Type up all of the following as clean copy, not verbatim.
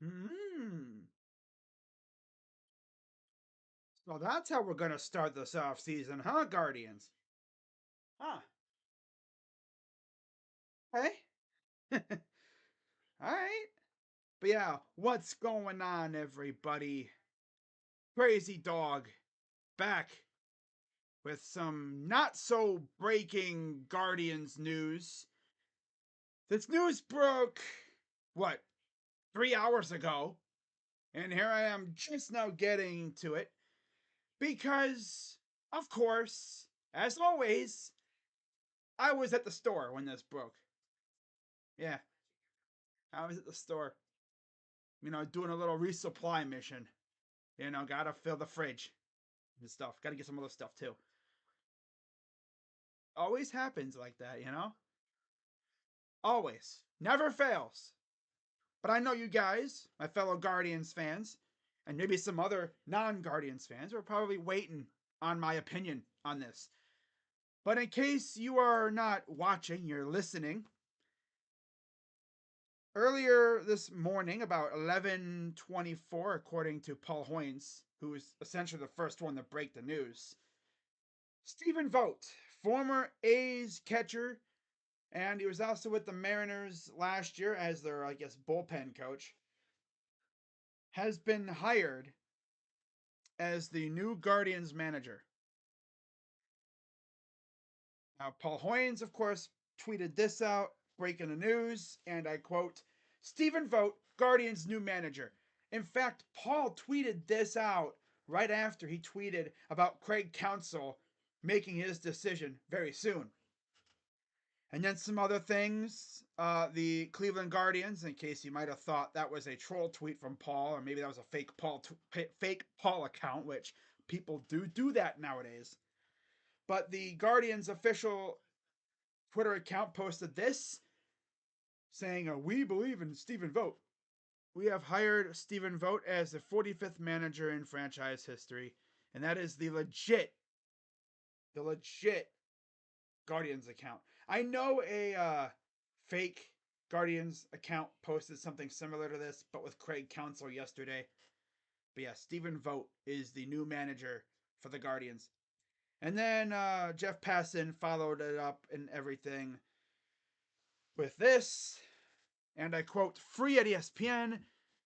Hmm. So that's how we're gonna start this off season, huh, Guardians? Huh. Hey. All right. But yeah, what's going on, everybody? Crazy Dog back with some not so breaking Guardians news. This news broke, what, 3 hours ago? And here I am just now getting to it because, of course, as always, I was at the store when this broke. Yeah, I was at the store, doing a little resupply mission. Gotta fill the fridge and stuff. Gotta get some other stuff too. Always happens like that. Always. Never fails. But I know you guys, my fellow Guardians fans, and maybe some other non Guardians fans, are probably waiting on my opinion on this. But in case you are not watching, you're listening. Earlier this morning, about 11:24, according to Paul Hoynes, who was essentially the first one to break the news, Stephen Vogt, former A's catcher, and he was also with the Mariners last year as their, I guess, bullpen coach, has been hired as the new Guardians manager. Now, Paul Hoynes, of course, tweeted this out, breaking the news, and I quote, Stephen Vogt, Guardians' new manager. In fact, Paul tweeted this out right after he tweeted about Craig Counsell making his decision very soon. And then some other things. The Cleveland Guardians, in case you might have thought that was a troll tweet from Paul, or maybe that was a fake Paul account, which people do that nowadays. But the Guardians official Twitter account posted this, saying, "We believe in Stephen Vogt. We have hired Stephen Vogt as the 45th manager in franchise history, and that is the legit Guardians account. I know a fake Guardians account posted something similar to this, but with Craig Counsell yesterday. But yeah, Stephen Vogt is the new manager for the Guardians. And then Jeff Passan followed it up and everything with this, and I quote, free at ESPN,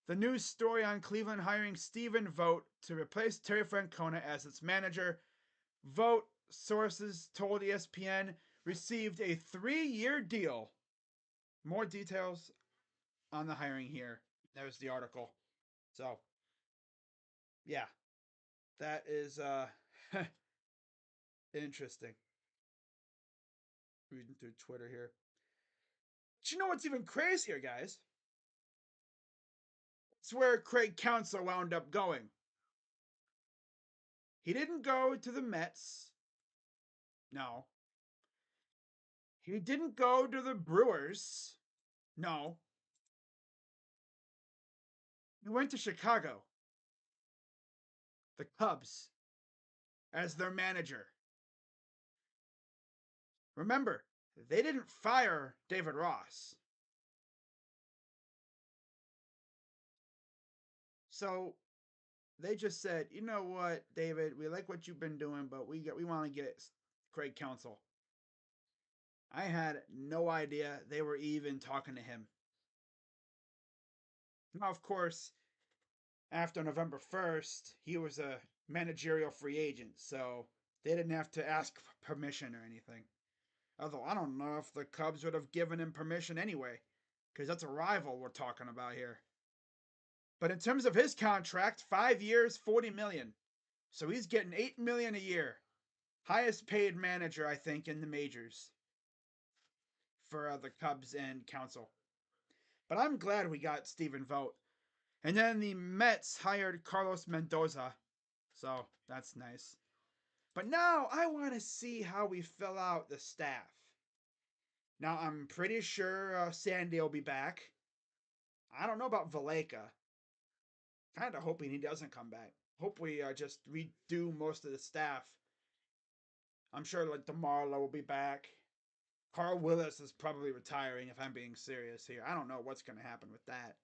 the news story on Cleveland hiring Stephen Vogt to replace Terry Francona as its manager. Vogt, sources told ESPN, received a 3-year deal. More details on the hiring here. There's the article. So, yeah, that is interesting. Reading through Twitter here. But you know what's even crazier, guys? It's where Craig Counsell wound up going. He didn't go to the Mets. No. He didn't go to the Brewers. No. He went to Chicago, the Cubs, as their manager. Remember, they didn't fire David Ross. So they just said, you know what, David, we like what you've been doing, but we want to get Craig Counsell. I had no idea they were even talking to him. Now, of course, after November 1st, he was a managerial free agent, so they didn't have to ask permission or anything. Although I don't know if the Cubs would have given him permission anyway, because that's a rival we're talking about here. But in terms of his contract, 5 years, 40 million. So he's getting 8 million a year. Highest paid manager, I think, in the majors for the Cubs and Counsell. But I'm glad we got Stephen Vogt. And then the Mets hired Carlos Mendoza. So that's nice. But now I want to see how we fill out the staff. Now I'm pretty sure Sandy will be back. I don't know about Valleca. Kind of hoping he doesn't come back. Hope we just redo most of the staff. I'm sure like DeMarlo will be back. Carl Willis is probably retiring if I'm being serious here. I don't know what's going to happen with that.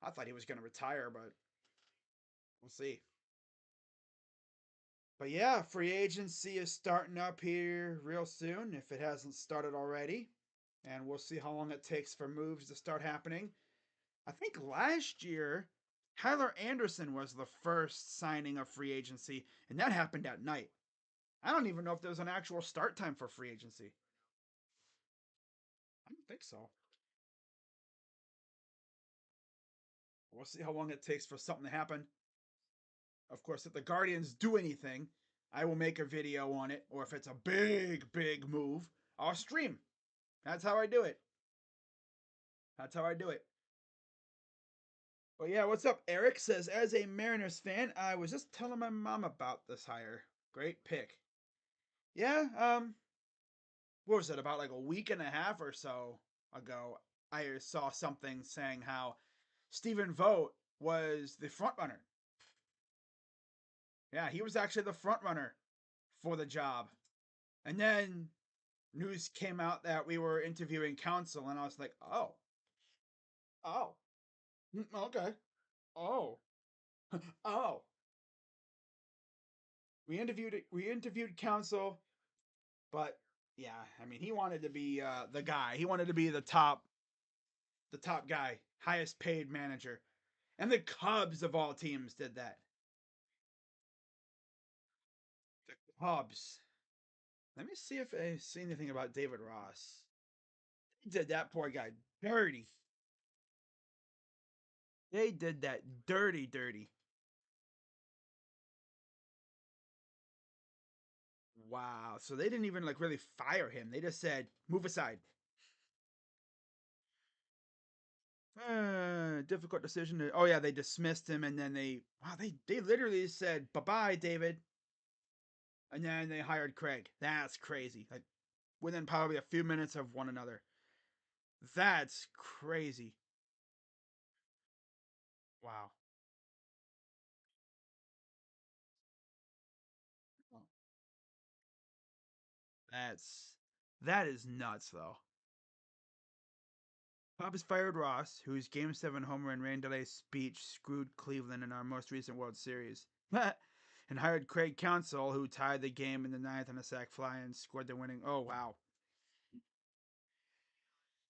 I thought he was going to retire, but we'll see. But yeah, free agency is starting up here real soon if it hasn't started already. And we'll see how long it takes for moves to start happening. I think last year, Tyler Anderson was the first signing of free agency, and that happened at night. I don't even know if there was an actual start time for free agency. I don't think so. We'll see how long it takes for something to happen. Of course, if the Guardians do anything, I will make a video on it, or if it's a big, big move, I'll stream. That's how I do it. That's how I do it. But yeah, what's up? Eric says, as a Mariners fan, I was just telling my mom about this hire. Great pick. Yeah, what was it, about like a week and a half or so ago, I saw something saying how Stephen Vogt was the front runner. Yeah, he was actually the front runner for the job. And then news came out that we were interviewing counsel, and I was like, oh, oh, okay, oh, oh. We interviewed counsel, but yeah, I mean, he wanted to be the guy. He wanted to be the top guy, highest paid manager. And the Cubs of all teams did that. The Cubs. Let me see if I see anything about David Ross. They did that poor guy dirty. They did that dirty, dirty. Wow. So they didn't even like really fire him. They just said, move aside. Difficult decision. Oh yeah, they dismissed him, and then they literally said bye bye, David, and then they hired Craig. That's crazy. Like within probably a few minutes of one another. That's crazy. Wow. That's that is nuts though. Cubs fired Ross, whose Game 7 homer and rain delay speech screwed Cleveland in our most recent World Series, and hired Craig Counsell, who tied the game in the ninth on a sac fly and scored the winning. Oh wow!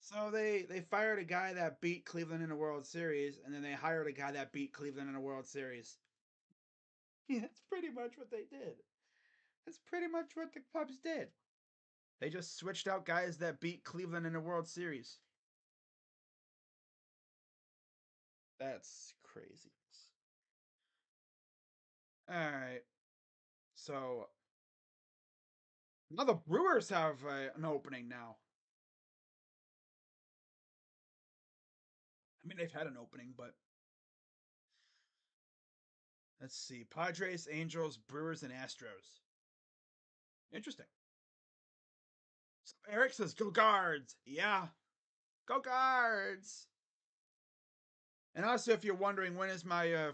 So they fired a guy that beat Cleveland in a World Series, and then they hired a guy that beat Cleveland in a World Series. Yeah, that's pretty much what they did. That's pretty much what the Cubs did. They just switched out guys that beat Cleveland in a World Series. That's crazy. All right. So now the Brewers have an opening now. I mean, they've had an opening, but let's see. Padres, Angels, Brewers, and Astros. Interesting. So Eric says, go Guards. Yeah, go Guards. And also, if you're wondering, when is my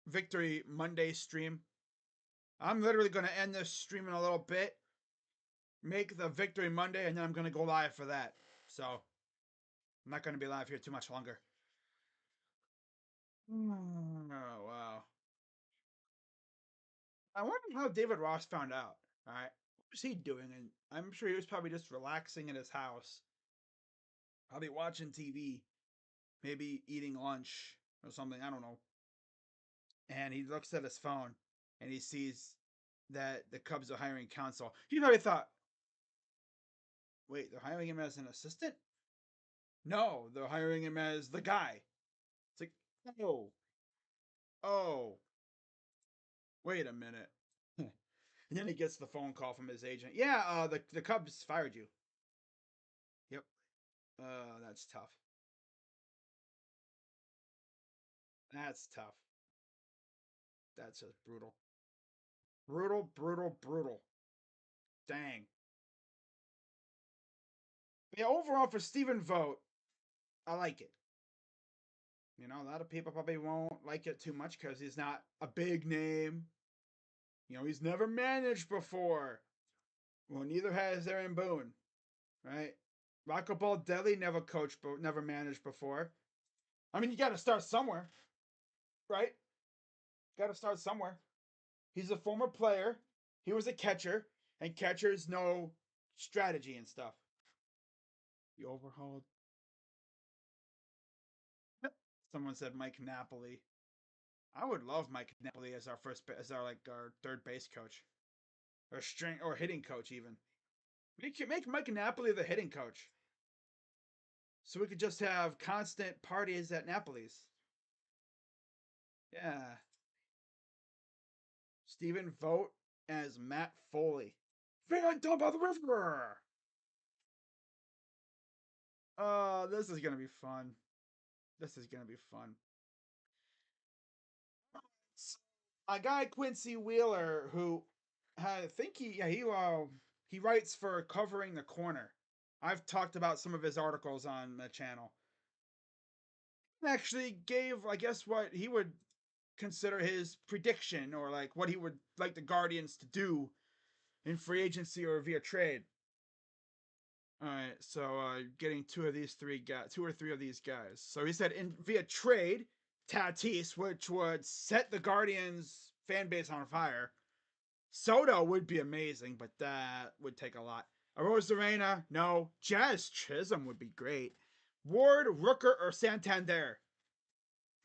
Victory Monday stream? I'm literally going to end this stream in a little bit, make the Victory Monday, and then I'm going to go live for that. So I'm not going to be live here too much longer. Oh, wow. I wonder how David Ross found out. All right. What was he doing? And I'm sure he was probably just relaxing in his house, probably watching TV, maybe eating lunch or something. I don't know. And he looks at his phone and he sees that the Cubs are hiring Counsell. He probably thought, wait, they're hiring him as an assistant? No, they're hiring him as the guy. It's like, oh, oh, wait a minute. And then he gets the phone call from his agent. Yeah, the Cubs fired you. Yep. That's tough. That's tough. That's just brutal. Brutal, brutal, brutal. Dang. But yeah, overall for Stephen Vogt, I like it. You know, a lot of people probably won't like it too much because he's not a big name. You know, he's never managed before. Well, neither has Aaron Boone, right? Rocco Baldelli never coached, but never managed before. I mean, you got to start somewhere, right? Got to start somewhere. He's a former player. He was a catcher, and catchers know strategy and stuff. You overhauled. Someone said Mike Napoli. I would love Mike Napoli as our as our our third base coach, or string or hitting coach even. Make Mike Napoli the hitting coach, so we could just have constant parties at Napoli's. Yeah, Stephen Vogt as Matt Foley. Van down by the river. Oh, this is gonna be fun. This is gonna be fun. A guy Quincy Wheeler, who I think he writes for Covering the Corner. I've talked about some of his articles on the channel. Actually, gave I guess what he would consider his prediction, or like what he would like the Guardians to do in free agency or via trade. All right, so getting two or three of these guys. So he said in via trade, Tatis, which would set the Guardians fan base on fire. Soto would be amazing, but that would take a lot. Arozarena, no. Jazz Chisholm would be great. Ward, Rooker, or Santander?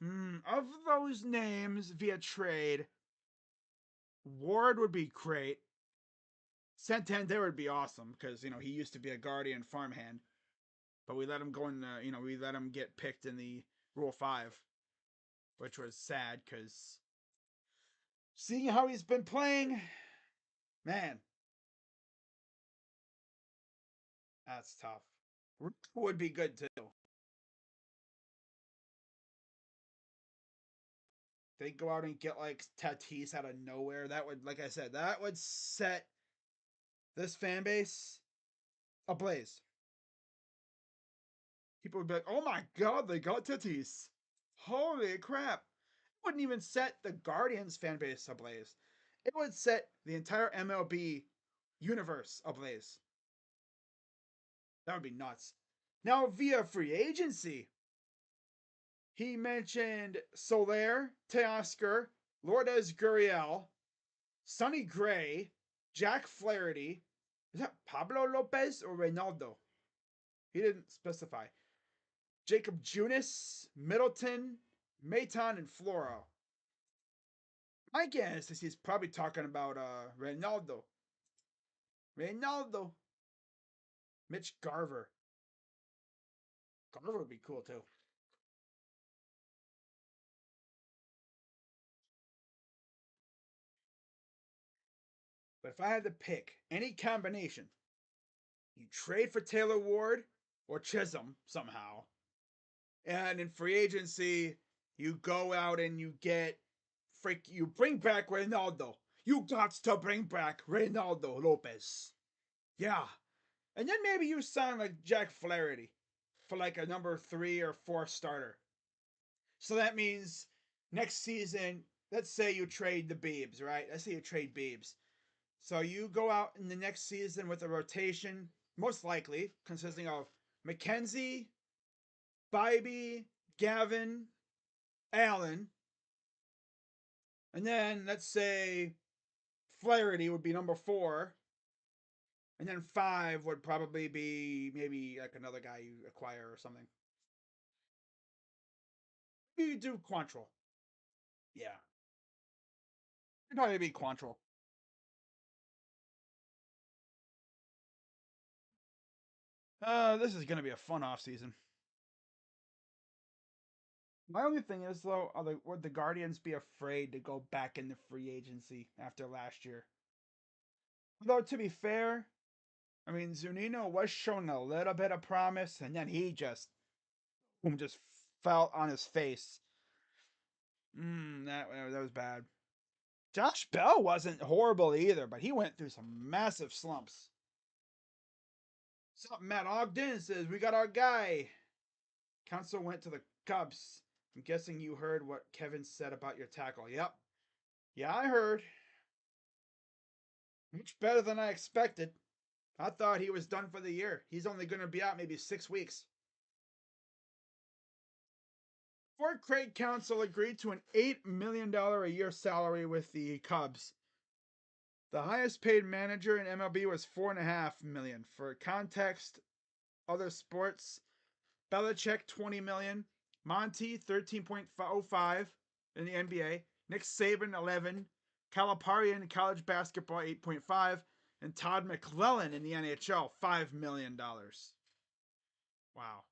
Of those names via trade, Ward would be great. Santander would be awesome because he used to be a Guardian farmhand, but we let him go in the we let him get picked in the Rule 5, which was sad because seeing how he's been playing, man, that's tough. Would be good too. They go out and get like Tatis out of nowhere. That would, like I said, that would set this fan base ablaze. People would be like, "Oh my god, they got Tatis! Holy crap!" It wouldn't even set the Guardians fan base ablaze. It would set the entire MLB universe ablaze. That would be nuts. Now, via free agency, he mentioned Soler, Teoscar, Lourdes Gurriel, Sonny Gray, Jack Flaherty. Is that Pablo Lopez or Reynaldo? He didn't specify. Jacob Junis, Middleton, Maton, and Floro. My guess is he's probably talking about Reynaldo. Reynaldo. Mitch Garver. Garver would be cool too. But if I had to pick any combination, you trade for Taylor Ward or Chisholm somehow, and in free agency, you go out and you bring back Reynaldo. You got to bring back Reynaldo Lopez. Yeah. And then maybe you sign like Jack Flaherty for like a number 3 or 4 starter. So that means next season, let's say you trade the Beebs, right? Let's say you trade Beebs. So you go out in the next season with a rotation, most likely consisting of McKenzie, Bybee, Gavin, Allen, and then let's say Flaherty would be number 4, and then 5 would probably be maybe like another guy you acquire or something. You do Quantrill. Yeah. It'd probably be Quantrill. This is gonna be a fun off season. My only thing is though, would the Guardians be afraid to go back into free agency after last year? Though to be fair, I mean Zunino was showing a little bit of promise, and then he just fell on his face. That was bad. Josh Bell wasn't horrible either, but he went through some massive slumps. So Matt Ogden says we got our guy. Council went to the Cubs. I'm guessing you heard what Kevin said about your tackle. Yep. Yeah, I heard. Much better than I expected. I thought he was done for the year. He's only going to be out maybe 6 weeks. Owner Craig Counsell agreed to an $8 million a year salary with the Cubs. The highest paid manager in MLB was $4.5 million. For context, other sports: Belichick $20 million, Monty $13.05 in the NBA, Nick Saban $11, Calipari in college basketball $8.5, and Todd McClellan in the NHL $5 million. Wow.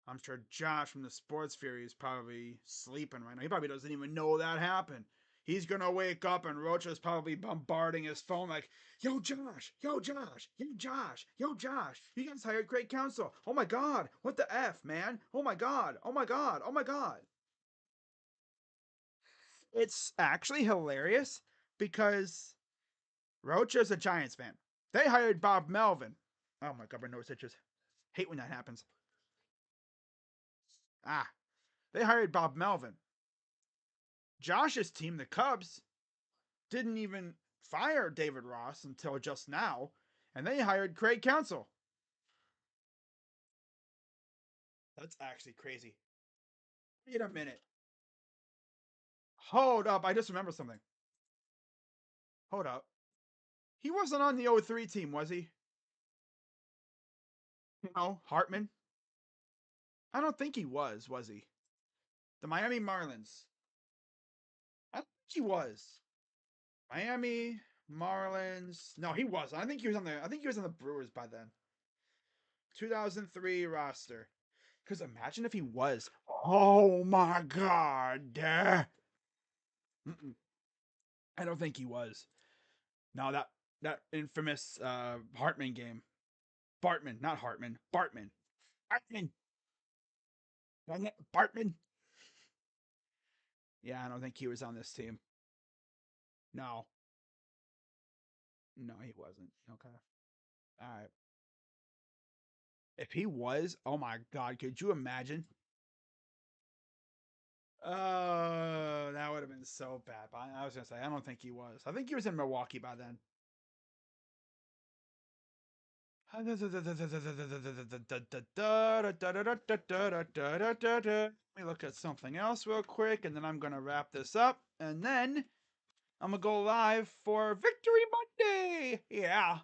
I'm sure Josh from the Sports Fury is probably sleeping right now. He probably doesn't even know that happened. He's gonna wake up and Rocha's probably bombarding his phone like, "Yo, Josh! Yo, Josh! Yo, Josh! Yo, Josh! You guys hired Craig Counsell! Oh my God! What the f, man! Oh my God! Oh my God! Oh my God!" It's actually hilarious because Rocha's a Giants fan. They hired Bob Melvin. Oh my God, my nose itches. Hate when that happens. Ah, they hired Bob Melvin. Josh's team, the Cubs, didn't even fire David Ross until just now, and they hired Craig Counsell. That's actually crazy. Wait a minute. Hold up. I just remember something. Hold up. He wasn't on the 03 team, was he? No, Hartman? I don't think he was he? The Miami Marlins. I don't think he was. Miami Marlins. No, he wasn't. I think he was on the Brewers by then. 2003 roster. Because imagine if he was. Oh my God. I don't think he was. No, that infamous Hartman game. Bartman, not Hartman. Bartman. Bartman. Bartman. Yeah, I don't think he was on this team. No. No, he wasn't. Okay. All right. If he was, oh my God, could you imagine? Oh, that would have been so bad. But I was gonna say, I don't think he was. I think he was in Milwaukee by then. Let me look at something else real quick, and then I'm gonna wrap this up, and then I'm gonna go live for Victory Monday. Yeah.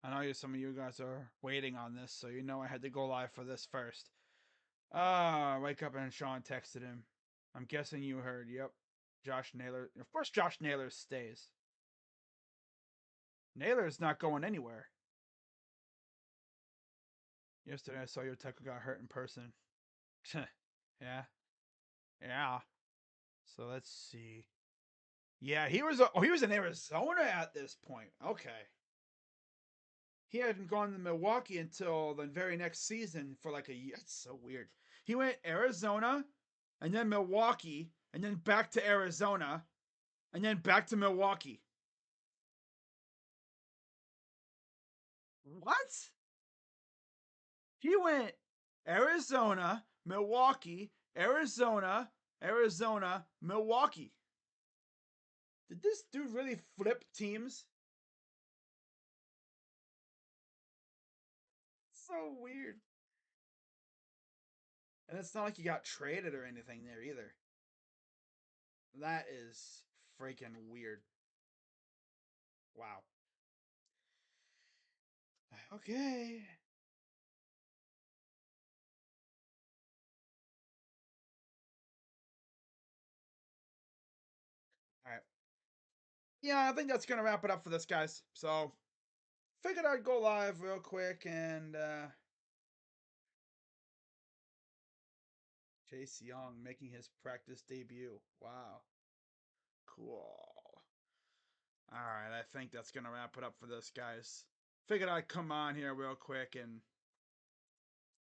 I know some of you guys are waiting on this, so you know I had to go live for this first. Wake up and Sean texted him. I'm guessing you heard. Yep. Josh Naylor. Of course, Josh Naylor stays. Naylor's not going anywhere. Yesterday I saw your Tucker got hurt in person. Yeah. Yeah. So let's see. Yeah, he was in Arizona at this point. Okay. He hadn't gone to Milwaukee until the very next season for like a year. It's so weird. He went Arizona and then Milwaukee and then back to Arizona and then back to Milwaukee. What? He went Arizona, Milwaukee, Arizona, Arizona, Milwaukee. Did this dude really flip teams? So weird. And it's not like he got traded or anything there either. That is freaking weird. Wow. Okay. All right. Yeah, I think that's gonna wrap it up for this, guys. So, figured I'd go live real quick and Chase Young making his practice debut. Wow. Cool. All right, I think that's gonna wrap it up for this, guys. Figured I'd come on here real quick and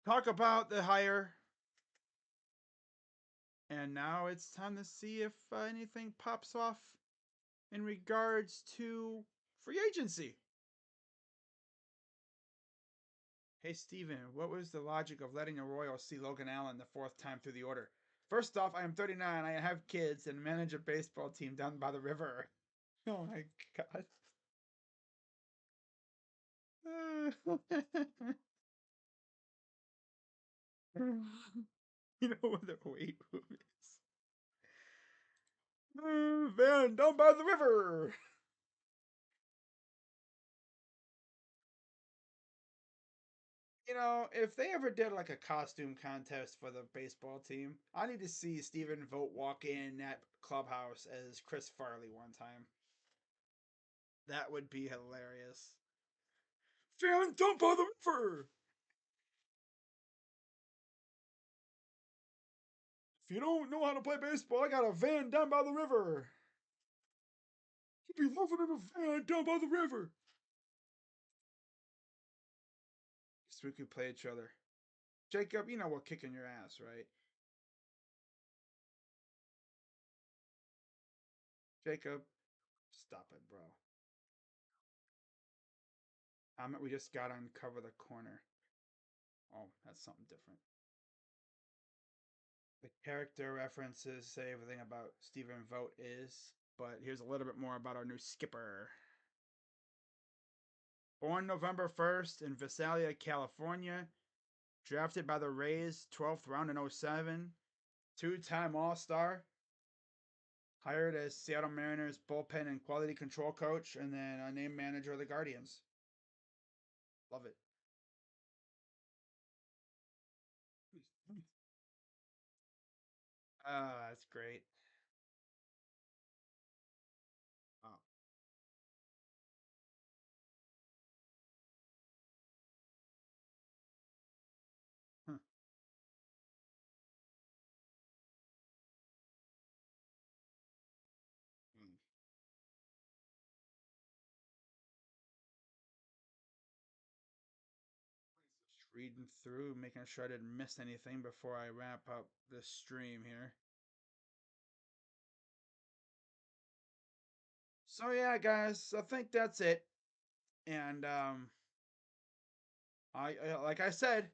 talk about the hire. And now it's time to see if anything pops off in regards to free agency. Hey, Steven, what was the logic of letting the Royals see Logan Allen the fourth time through the order? First off, I am 39, I have kids, and manage a baseball team down by the river. Oh my God. You know what the weight room is? Van down by the river. If they ever did like a costume contest for the baseball team, I need to see Stephen Vogt walk in that clubhouse as Chris Farley one time. That would be hilarious. Fan down by the river. If you don't know how to play baseball, I got a van down by the river. You'd be living in a van down by the river. So we could play each other. Jacob, you know we're kicking your ass, right? Jacob, stop it, bro. We just got to uncover the corner. Oh, that's something different. The character references say everything about Stephen Vogt is, but here's a little bit more about our new skipper. Born November 1st in Visalia, California, drafted by the Rays 12th round in '07, two-time All-Star, hired as Seattle Mariners bullpen and quality control coach, and then a named manager of the Guardians. Love it. That's great. Oh. Huh. Mm. Just reading through, making sure I didn't miss anything before I wrap up this stream here. So yeah, guys, I think that's it. And like I said,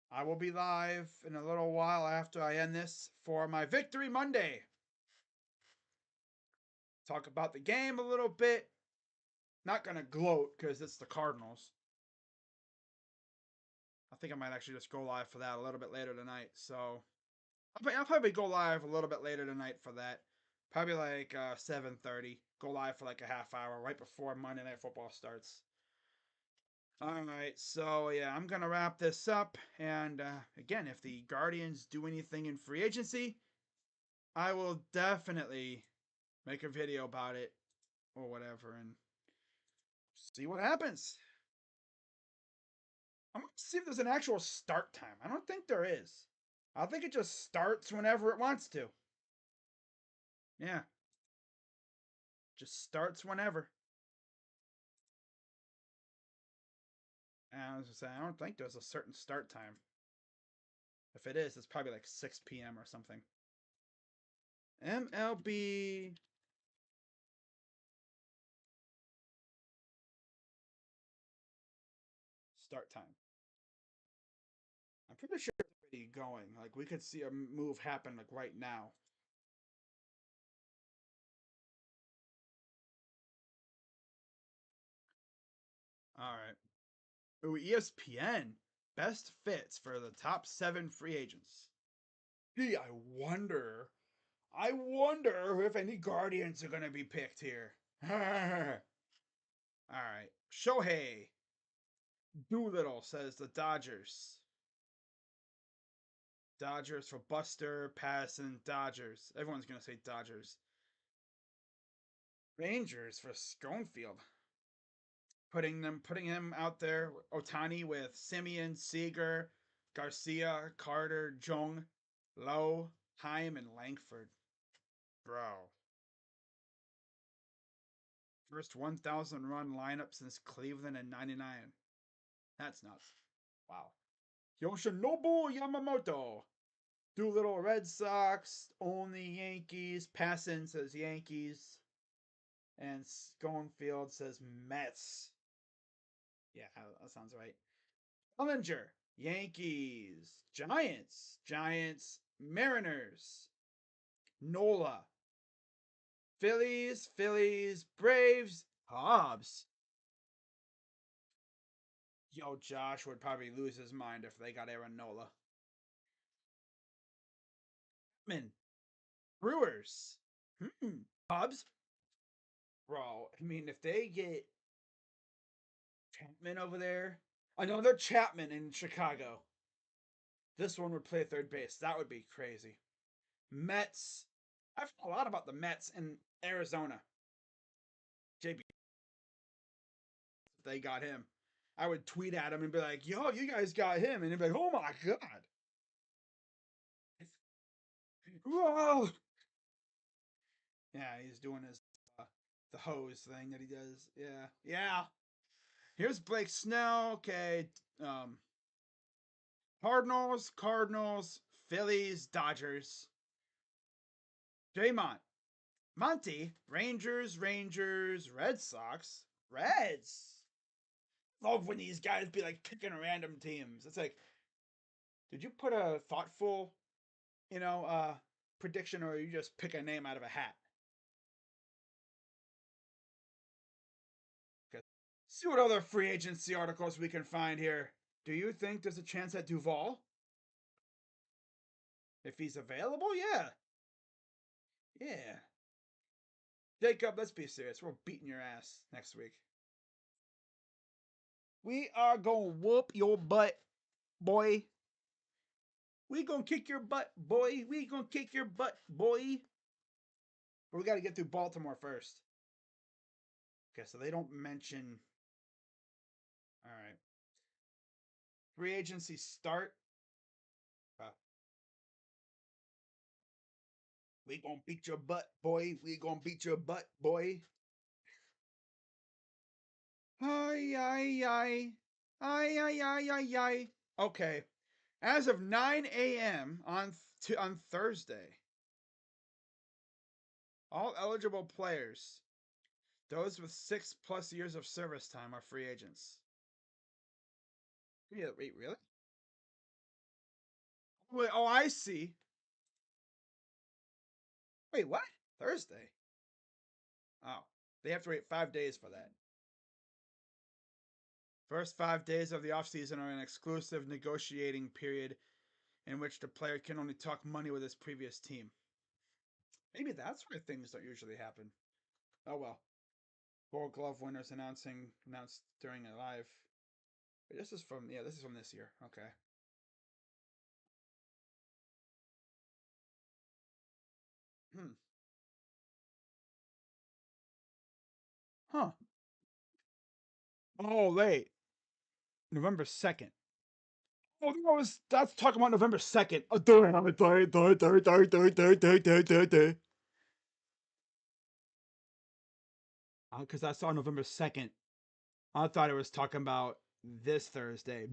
I will be live in a little while after I end this for my Victory Monday. Talk about the game a little bit. Not gonna gloat because it's the Cardinals. I think I might actually just go live for that a little bit later tonight. So I'll probably go live a little bit later tonight for that. Probably like 7:30. Go live for like a half hour right before Monday Night Football starts. All right, so yeah, I'm gonna wrap this up. And again, if the Guardians do anything in free agency, I will definitely make a video about it or whatever and see what happens. I'm gonna see if there's an actual start time. I don't think there is. I think it just starts whenever it wants to. Yeah, just starts whenever. And I was just saying, I don't think there's a certain start time. If it is, it's probably like 6 p.m. or something. MLB start time. I'm pretty sure it's already going. Like we could see a move happen like right now. All right. Ooh, ESPN best fits for the top 7 free agents. Gee, I wonder if any Guardians are gonna be picked here. All right. Shohei Doolittle says the Dodgers. Dodgers for Buster, Patterson, Dodgers. Everyone's gonna say Dodgers. Rangers for Schoenfield. Putting him out there. Otani with Simeon, Seager, Garcia, Carter, Jung, Lowe, Heim, and Langford. Bro. First 1,000 run lineup since Cleveland in '99. That's nuts. Wow. Yoshinobu Yamamoto. Doolittle Red Sox. Only Yankees. Passon says Yankees. And Schoenfield says Mets. Yeah, that sounds right. Bellinger, Yankees, Giants, Mariners, Nola, Phillies, Braves, Hobbs, Yo, Josh would probably lose his mind if they got Aaron Nola. Man, Brewers. Cubs. Bro, I mean, if they get Chapman over there, I know they're Chapman in Chicago. This one would play third base. That would be crazy. Mets. I've heard a lot about the Mets in Arizona. JB, they got him. I would tweet at him and be like, "Yo, you guys got him," and he'd be like, "Oh my god, whoa!" Yeah, he's doing his the hose thing that he does. Yeah, yeah. Here's Blake Snell. Okay, um, Cardinals, Phillies, Dodgers. Draymond, Monty, Rangers, Red Sox, Reds. Love when these guys be like picking random teams. It's like, did you put a thoughtful, you know, prediction, or you just pick a name out of a hat? Okay. See what other free agency articles we can find here. Do you think there's a chance at Duvall? If he's available, yeah. Yeah. Jacob, let's be serious. We're beating your ass next week. We are gonna whoop your butt, boy. We gonna kick your butt, boy. We gonna kick your butt, boy. But we gotta get through Baltimore first. Okay, so they don't mention. All right. Free agency start. Uh, we gonna beat your butt, boy. We gonna beat your butt, boy. Ay, ay, ay. Ay, ay, ay, ay, ay. Okay. As of 9 a.m. on Thursday, all eligible players, those with 6+ years of service time, are free agents. Yeah, wait, really? Wait, oh, I see. Wait, what? Thursday? Oh, they have to wait 5 days for that. First 5 days of the offseason are an exclusive negotiating period in which the player can only talk money with his previous team. Maybe that's where things don't usually happen. Oh well. Gold Glove winners announced during a live. This is from this year. Okay. Hmm. Huh. Oh wait. November 2nd. Oh, that's talking about November 2nd. Because I saw November 2nd. I thought it was talking about this Thursday.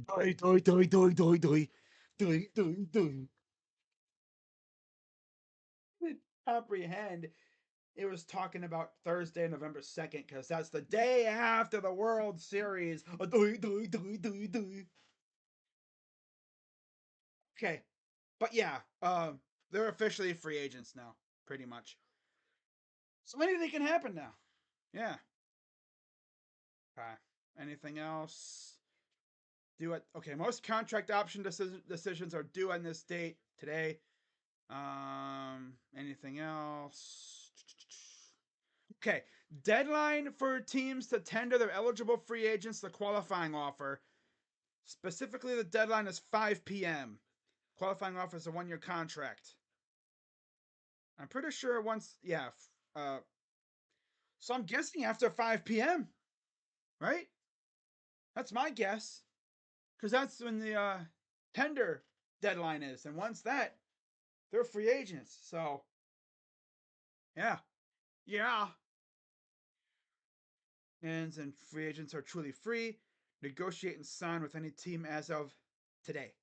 Comprehend. It was talking about Thursday, November 2nd, because that's the day after the World Series. Okay, but yeah, they're officially free agents now, pretty much. So anything can happen now. Yeah. Okay. Anything else? Do it. Okay. Most contract option decisions are due on this date today. Anything else? Okay. Deadline for teams to tender their eligible free agents the qualifying offer. Specifically, the deadline is 5 p.m. Qualifying offer is a 1-year contract. I'm pretty sure once, yeah. So I'm guessing after 5 p.m., right? That's my guess. Because that's when the tender deadline is. And once that, they're free agents. So, yeah. Yeah. And free agents are truly free. Negotiate and sign with any team as of today.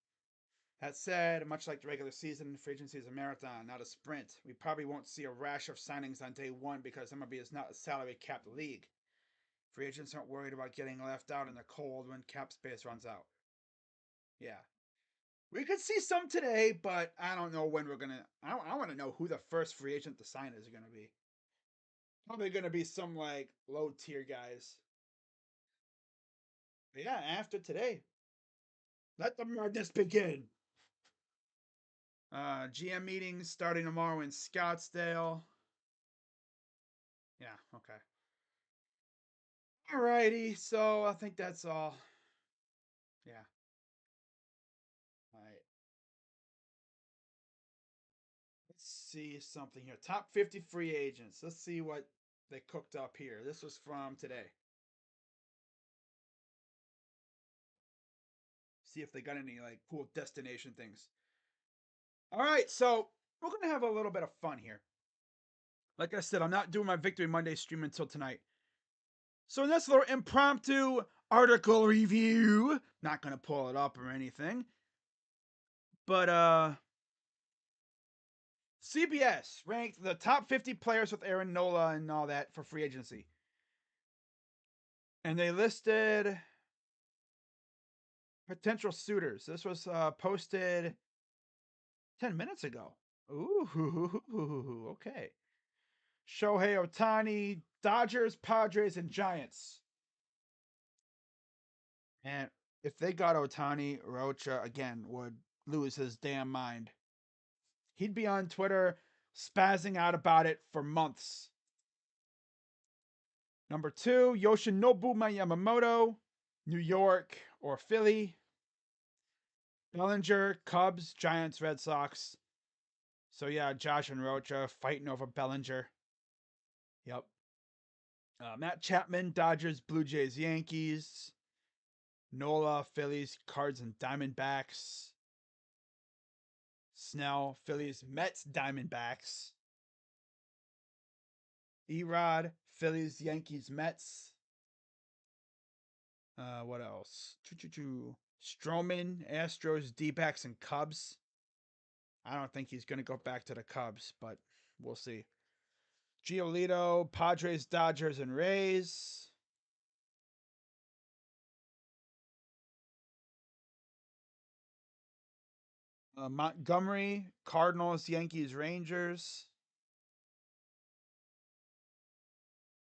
That said, much like the regular season, free agency is a marathon, not a sprint. We probably won't see a rash of signings on day one because MLB is not a salary capped league. Free agents aren't worried about getting left out in the cold when cap space runs out. Yeah. We could see some today, but I don't know when we're gonna. I want to know who the first free agent to sign is gonna be. Probably gonna be some like low tier guys. Yeah, after today. Let the madness begin. GM meetings starting tomorrow in Scottsdale. Yeah, okay. Alrighty, so I think that's all. Yeah. All right. Let's see something here. Top 50 free agents. Let's see what they cooked up here. This was from today. See if they got any like cool destination things. All right, so we're gonna have a little bit of fun here. Like I said, I'm not doing my Victory Monday stream until tonight. So in this little impromptu article review, not gonna pull it up or anything, but CBS ranked the top 50 players with Aaron Nola and all that for free agency. And they listed potential suitors. This was posted 10 minutes ago. Ooh, okay. Shohei Ohtani, Dodgers, Padres, and Giants. And if they got Ohtani, Rocha again would lose his damn mind. He'd be on Twitter spazzing out about it for months. Number 2, Yoshinobu Yamamoto, New York or Philly. Bellinger, Cubs, Giants, Red Sox. So yeah, Josh and Rocha fighting over Bellinger. Yep. Matt Chapman, Dodgers, Blue Jays, Yankees. Nola, Phillies, Cards, and Diamondbacks. Snell, Phillies, Mets, Diamondbacks. Erod, Phillies, Yankees, Mets. What else? Stroman, Astros, D-backs, and Cubs. I don't think he's going to go back to the Cubs, but we'll see. Giolito, Padres, Dodgers, and Rays. Montgomery, Cardinals, Yankees, Rangers.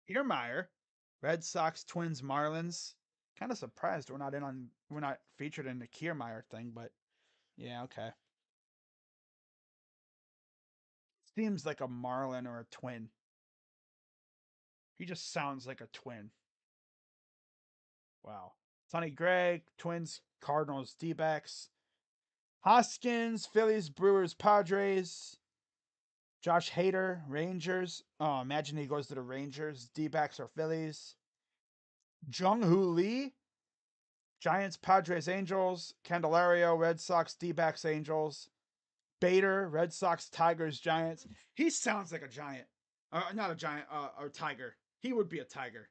Kiermaier, Red Sox, Twins, Marlins. Kind of surprised we're not featured in the Kiermaier thing, but yeah, okay. Seems like a Marlin or a Twin. He just sounds like a Twin. Wow. Sonny Gray, Twins, Cardinals, D-backs. Hoskins, Phillies, Brewers, Padres. Josh Hader, Rangers. Oh, imagine he goes to the Rangers. D-backs or Phillies. Jung-Hoo Lee, Giants, Padres, Angels. Candelario, Red Sox, D-backs, Angels. Bader, Red Sox, Tigers, Giants. He sounds like a Giant. Not a Giant, or Tiger. He would be a Tiger.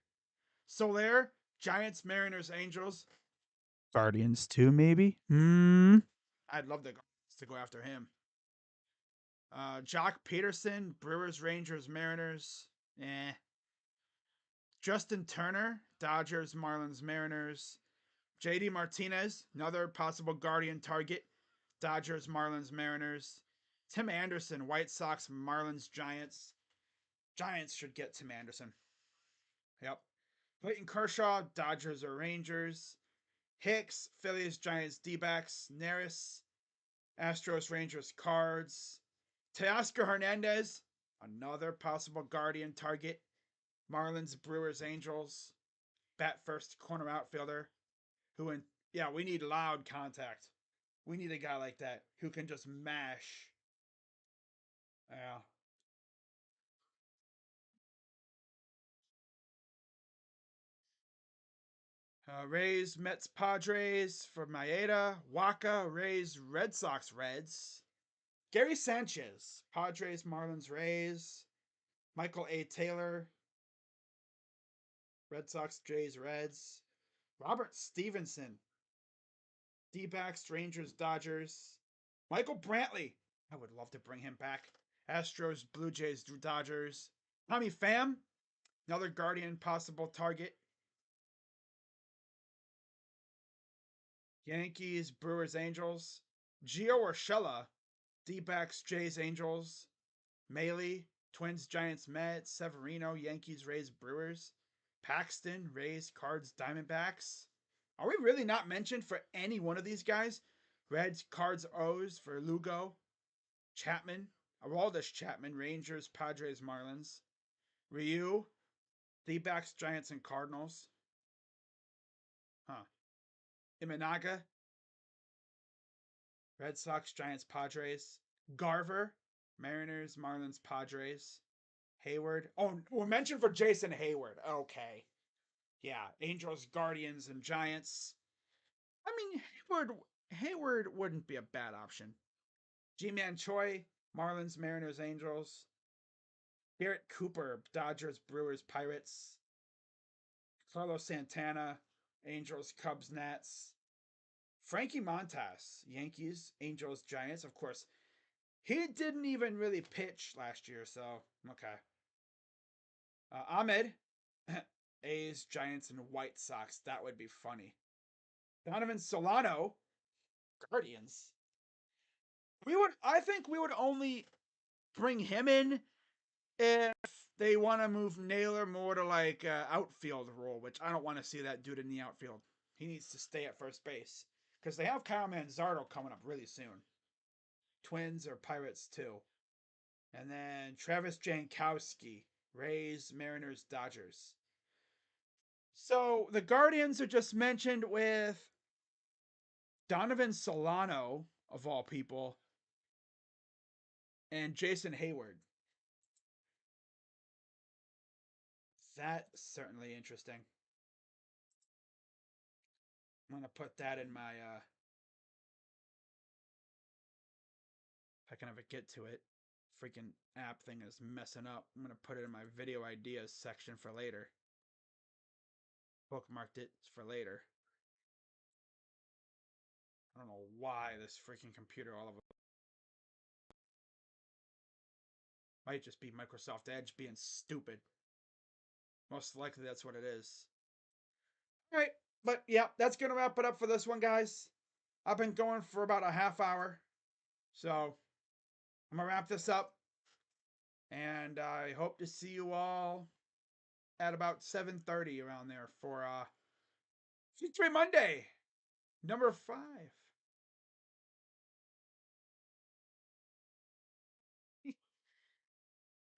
Soler, Giants, Mariners, Angels. Guardians too, maybe? I'd love to go after him. Jock Peterson, Brewers, Rangers, Mariners. Eh. Justin Turner, Dodgers, Marlins, Mariners. JD Martinez, another possible Guardian target. Dodgers, Marlins, Mariners. Tim Anderson, White Sox, Marlins, Giants. Giants should get Tim Anderson. Yep. Clayton Kershaw, Dodgers or Rangers. Hicks, Phillies, Giants, D-backs. Neris, Astros, Rangers, Cards. Teoscar Hernandez, another possible Guardian target. Marlins, Brewers, Angels. Bat first corner outfielder. Yeah, we need loud contact. We need a guy like that who can just mash. Yeah. Rays, Mets, Padres for Maeda. Waka, Rays, Red Sox, Reds. Gary Sanchez, Padres, Marlins, Rays. Michael A. Taylor, Red Sox, Jays, Reds. Robert Stevenson, D-backs, Rangers, Dodgers. Michael Brantley, I would love to bring him back. Astros, Blue Jays, Dodgers. Tommy Pham, another Guardian possible target. Yankees, Brewers, Angels. Gio Urshela, D-backs, Jays, Angels. Maley, Twins, Giants, Mets. Severino, Yankees, Rays, Brewers. Paxton, Rays, Cards, Diamondbacks. Are we really not mentioned for any one of these guys? Reds, Cards, O's for Lugo, Chapman, Aroldis Chapman, Rangers, Padres, Marlins, Ryu, D-backs, Giants, and Cardinals. Huh. Imanaga, Red Sox, Giants, Padres. Garver, Mariners, Marlins, Padres. Hayward. Oh, we're mentioned for Jason Hayward. Okay. Yeah, Angels, Guardians, and Giants. I mean, Hayward wouldn't be a bad option. G-Man Choi, Marlins, Mariners, Angels. Garrett Cooper, Dodgers, Brewers, Pirates. Carlos Santana, Angels, Cubs, Nats. Frankie Montas, Yankees, Angels, Giants. Of course, he didn't even really pitch last year, so okay. Ahmed, A's, Giants, and White Sox. That would be funny. Donovan Solano, Guardians. I think we would only bring him in if they want to move Naylor more to like outfield role, which I don't want to see that dude in the outfield. He needs to stay at first base because they have Kyle Manzardo coming up really soon. Twins or Pirates too, and then Travis Jankowski, Rays, Mariners, Dodgers. So the Guardians are just mentioned with Donovan Solano of all people and Jason Hayward. That's certainly interesting. I'm gonna put that in my if I can ever get to it. Freaking app thing is messing up. I'm gonna put it in my video ideas section for later. Bookmarked it for later. I don't know why this freaking computer all of it might just be Microsoft Edge being stupid. Most likely that's what it is. Alright, but yeah, that's gonna wrap it up for this one, guys. I've been going for about a half hour. So I'm gonna wrap this up. And I hope to see you all at about 7:30 around there for Victory Monday, number 5.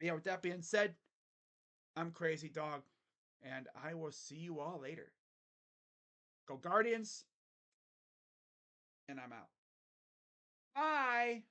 Yeah, with that being said, I'm Crazy Dog, and I will see you all later. Go Guardians, and I'm out. Bye!